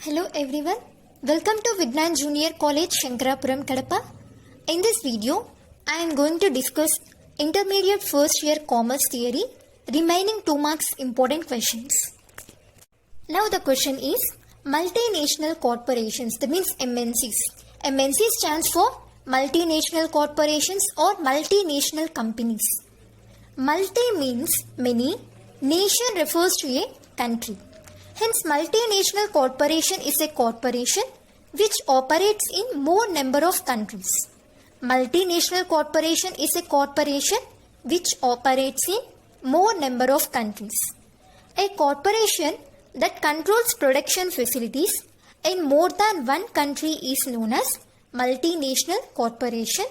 Hello everyone, welcome to Vignan Junior College Shankarapuram Kadapa. In this video, I am going to discuss Intermediate First Year Commerce Theory, remaining 2 marks important questions. Now the question is, multinational corporations, that means MNCs. MNC stands for multinational corporations or multinational companies. Multi means many, nation refers to a country. Hence, multinational corporation is a corporation which operates in more number of countries. Multinational corporation is a corporation which operates in more number of countries. A corporation that controls production facilities in more than one country is known as multinational corporation.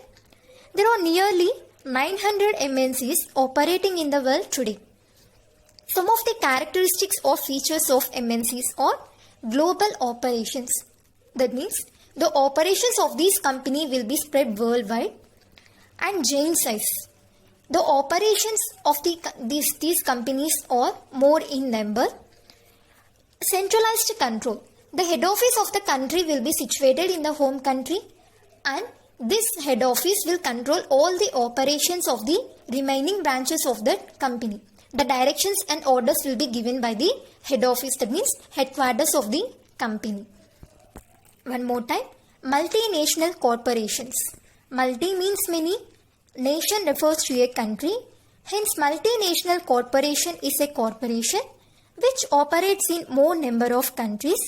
There are nearly 900 MNCs operating in the world today. Some of the characteristics or features of MNCs are global operations. That means the operations of these companies will be spread worldwide. And giant size. The operations of these companies are more in number. Centralized control. The head office of the country will be situated in the home country, and this head office will control all the operations of the remaining branches of that company. The directions and orders will be given by the head office, that means headquarters of the company. One more time, multinational corporations. Multi means many, nation refers to a country. Hence, multinational corporation is a corporation which operates in more number of countries.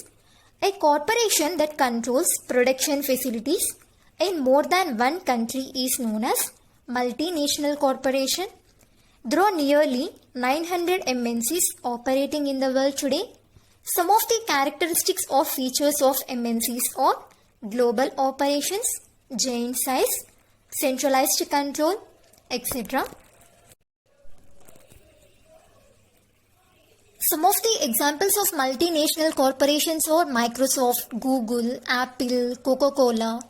A corporation that controls production facilities in more than one country is known as multinational corporation. There are nearly 900 MNCs operating in the world today. Some of the characteristics or features of MNCs are global operations, giant size, centralized control, etc. Some of the examples of multinational corporations are Microsoft, Google, Apple, Coca-Cola.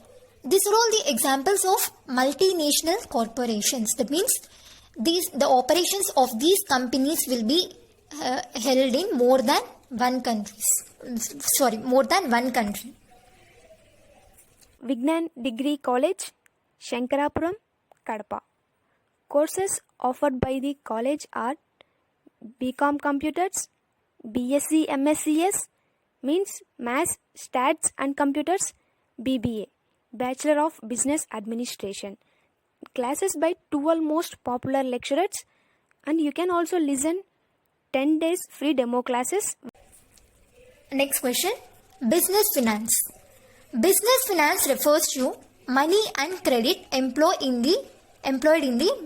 These are all the examples of multinational corporations. That means the operations of these companies will be held in more than one country. Vignan Degree College, Shankarapuram, Kadapa. Courses offered by the college are BCom Computers, BSc MScs, means Maths, Stats and Computers, BBA, Bachelor of Business Administration. Classes by 12 most popular lecturers, and you can also listen 10 days free demo classes. Next question, business finance. Business finance refers to money and credit employed in the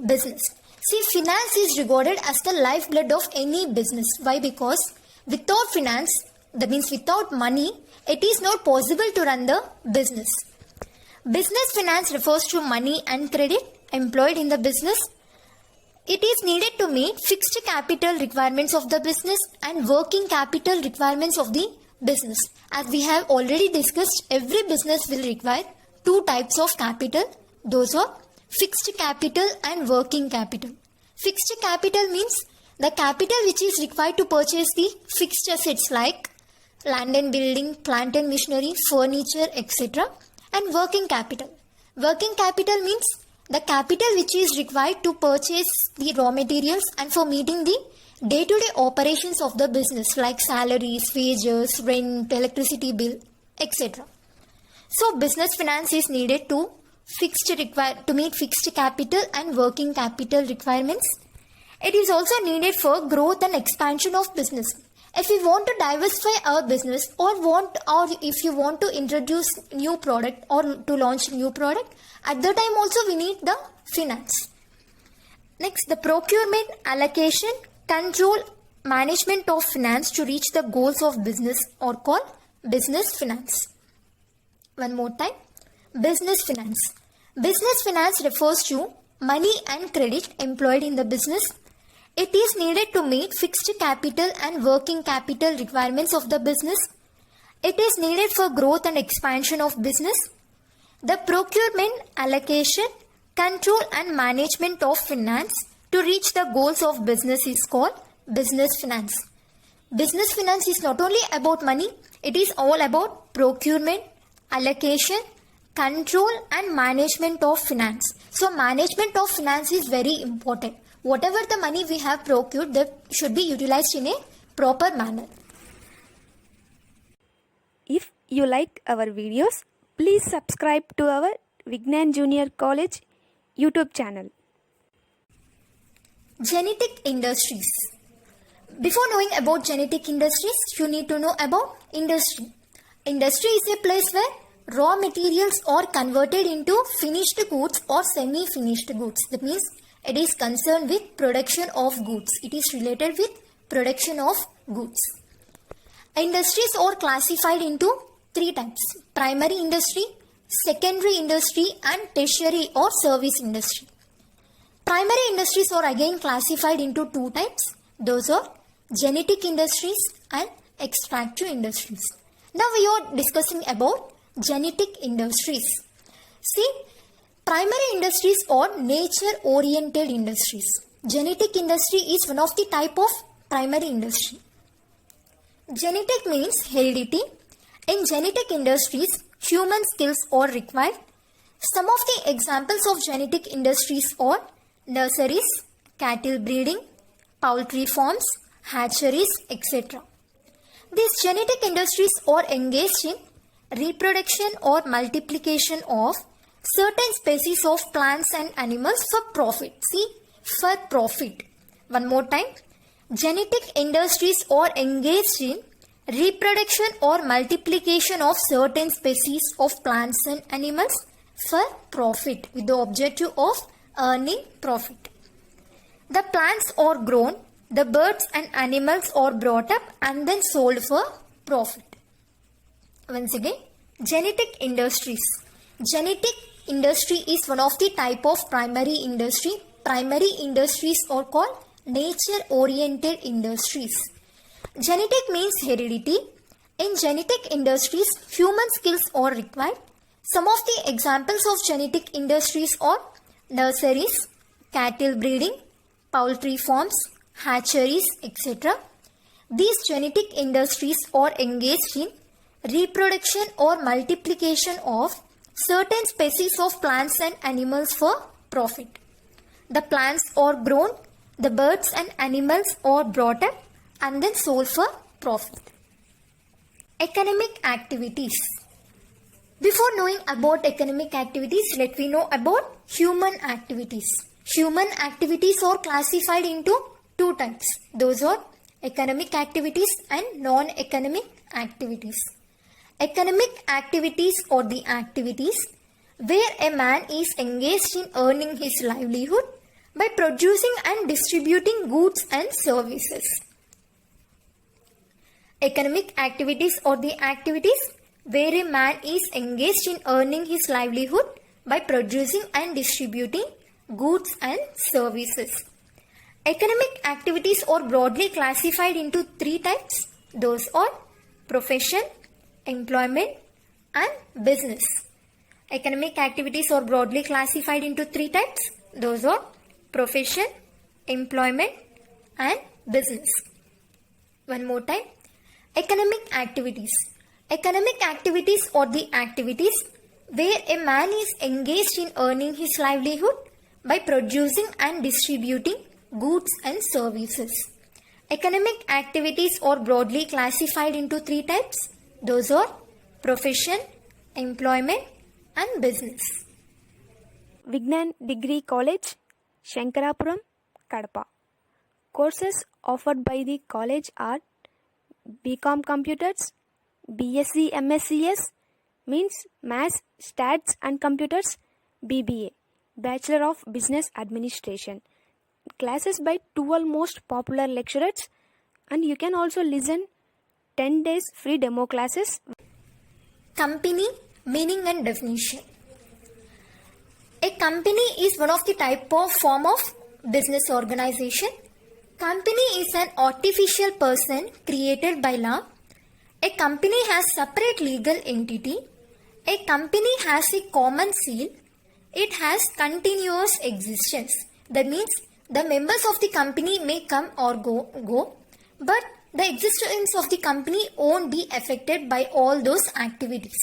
business. See, finance is regarded as the lifeblood of any business. Why? Because without finance, that means without money, it is not possible to run the business. Business finance refers to money and credit employed in the business. It is needed to meet fixed capital requirements of the business and working capital requirements of the business. As we have already discussed, every business will require 2 types of capital. Those are fixed capital and working capital. Fixed capital means the capital which is required to purchase the fixed assets like land and building, plant and machinery, furniture, etc. And working capital. Working capital means the capital which is required to purchase the raw materials and for meeting the day-to-day operations of the business like salaries, wages, rent, electricity bill, etc. So business finance is needed to meet fixed capital and working capital requirements. It is also needed for growth and expansion of business. If we want to diversify our business or if you want to introduce new product or to launch new product, at the time also we need the finance. Next, the procurement, allocation, control, management of finance to reach the goals of business are called business finance. One more time, business finance. Business finance refers to money and credit employed in the business. It is needed to meet fixed capital and working capital requirements of the business. It is needed for growth and expansion of business. The procurement, allocation, control and management of finance to reach the goals of business is called business finance. Business finance is not only about money, It is all about procurement, allocation, control and management of finance. So management of finance is very important. Whatever the money we have procured, that should be utilized in a proper manner. If you like our videos, please subscribe to our Vignan Junior College YouTube channel. Genetic industries. Before knowing about genetic industries, you need to know about industry. Industry is a place where raw materials are converted into finished goods or semi-finished goods. That means it is concerned with production of goods. It is related with production of goods. Industries are classified into three types: primary industry, secondary industry and tertiary or service industry. Primary industries are again classified into two types. Those are genetic industries and extractive industries. Now we are discussing about genetic industries. See, primary industries are nature-oriented industries. Genetic industry is one of the type of primary industry. Genetic means heredity. In genetic industries, human skills are required. Some of the examples of genetic industries are nurseries, cattle breeding, poultry farms, hatcheries, etc. These genetic industries are engaged in reproduction or multiplication of certain species of plants and animals for profit. See, for profit. One more time. Genetic industries are engaged in reproduction or multiplication of certain species of plants and animals for profit with the objective of earning profit. The plants are grown, the birds and animals are brought up and then sold for profit. Once again, genetic industries. Genetic industry is one of the type of primary industry. Primary industries are called nature-oriented industries. Genetic means heredity. In genetic industries, human skills are required. Some of the examples of genetic industries are nurseries, cattle breeding, poultry farms, hatcheries, etc. These genetic industries are engaged in reproduction or multiplication of certain species of plants and animals for profit. The plants are grown, the birds and animals are brought up and then sold for profit. Economic activities. Before knowing about economic activities, let me know about human activities. Human activities are classified into two types. Those are economic activities and non-economic activities. Economic activities are the activities where a man is engaged in earning his livelihood by producing and distributing goods and services. Economic activities are the activities where a man is engaged in earning his livelihood by producing and distributing goods and services. Economic activities are broadly classified into three types. Those are profession, employment and business. Economic activities are broadly classified into three types. Those are profession, employment and business. One more time. Economic activities. Economic activities are the activities where a man is engaged in earning his livelihood by producing and distributing goods and services. Economic activities are broadly classified into three types. Those are profession, employment and business. Vignan Degree College, Shankarapuram, Kadapa. Courses offered by the college are BCom Computers, BSc MScs means Maths, Stats and Computers, BBA, Bachelor of Business Administration. Classes by 12 most popular lecturers, and you can also listen 10 days free demo classes. Company, meaning and definition. A company is one of the type of form of business organization. Company is an artificial person created by law. A company has separate legal entity. A company has a common seal. It has continuous existence. That means the members of the company may come or go, but the existence of the company won't be affected by all those activities.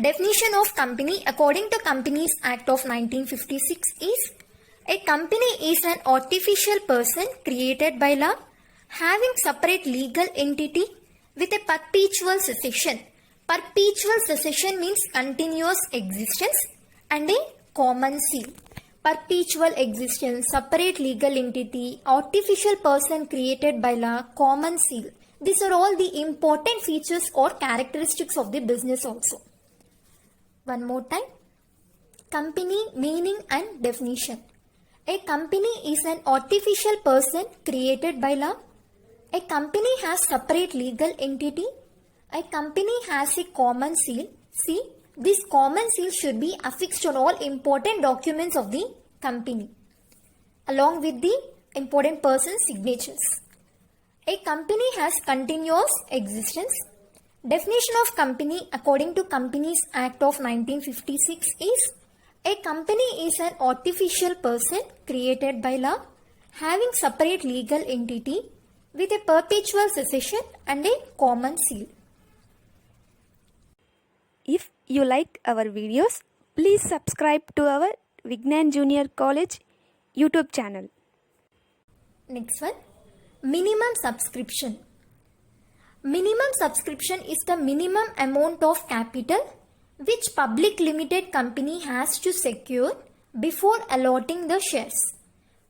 Definition of company according to Companies Act of 1956 is: a company is an artificial person created by law having separate legal entity with a perpetual succession. Perpetual succession means continuous existence and a common seal. Perpetual existence, separate legal entity, artificial person created by law, common seal. These are all the important features or characteristics of the business also. One more time. Company meaning and definition. A company is an artificial person created by law. A company has separate legal entity. A company has a common seal. See, this common seal should be affixed on all important documents of the company along with the important person's signatures. A company has continuous existence. Definition of company according to Companies Act of 1956 is: a company is an artificial person created by law having separate legal entity with a perpetual succession and a common seal. If you like our videos, please subscribe to our Vignan Junior College YouTube channel. Next one, minimum subscription. Minimum subscription is the minimum amount of capital which public limited company has to secure before allotting the shares.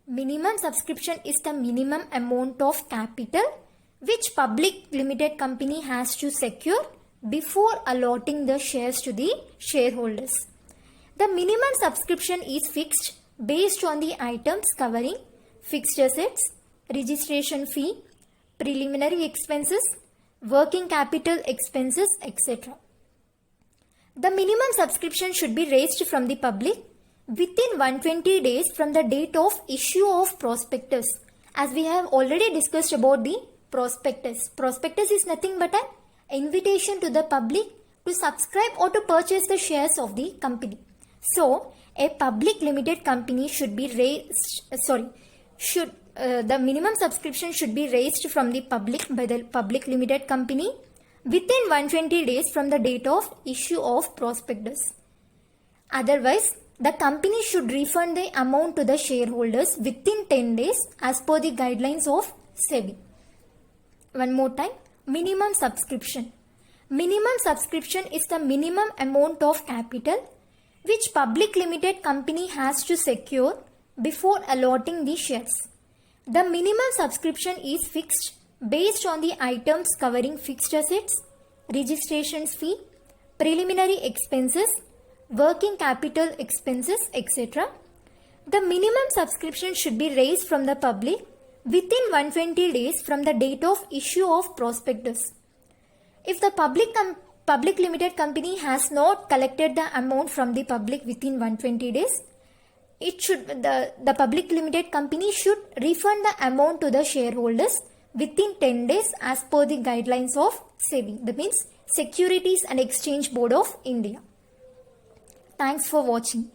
Minimum subscription is the minimum amount of capital which public limited company has to secure before allotting the shares to the shareholders. The minimum subscription is fixed based on the items covering fixed assets, registration fee, preliminary expenses, working capital expenses, etc. The minimum subscription should be raised from the public within 120 days from the date of issue of prospectus. As we have already discussed about the prospectus. Prospectus is nothing but an invitation to the public to subscribe or to purchase the shares of the company. So, a public limited company should be the minimum subscription should be raised from the public by the public limited company within 120 days from the date of issue of prospectus. Otherwise, the company should refund the amount to the shareholders within 10 days as per the guidelines of SEBI. One more time, minimum subscription. Minimum subscription is the minimum amount of capital which public limited company has to secure before allotting the shares. The minimum subscription is fixed based on the items covering fixed assets, registration fee, preliminary expenses, working capital expenses, etc. The minimum subscription should be raised from the public within 120 days from the date of issue of prospectus. If the public limited company has not collected the amount from the public within 120 days, the public limited company should refund the amount to the shareholders within 10 days as per the guidelines of SEBI. That means Securities and Exchange Board of India. Thanks for watching.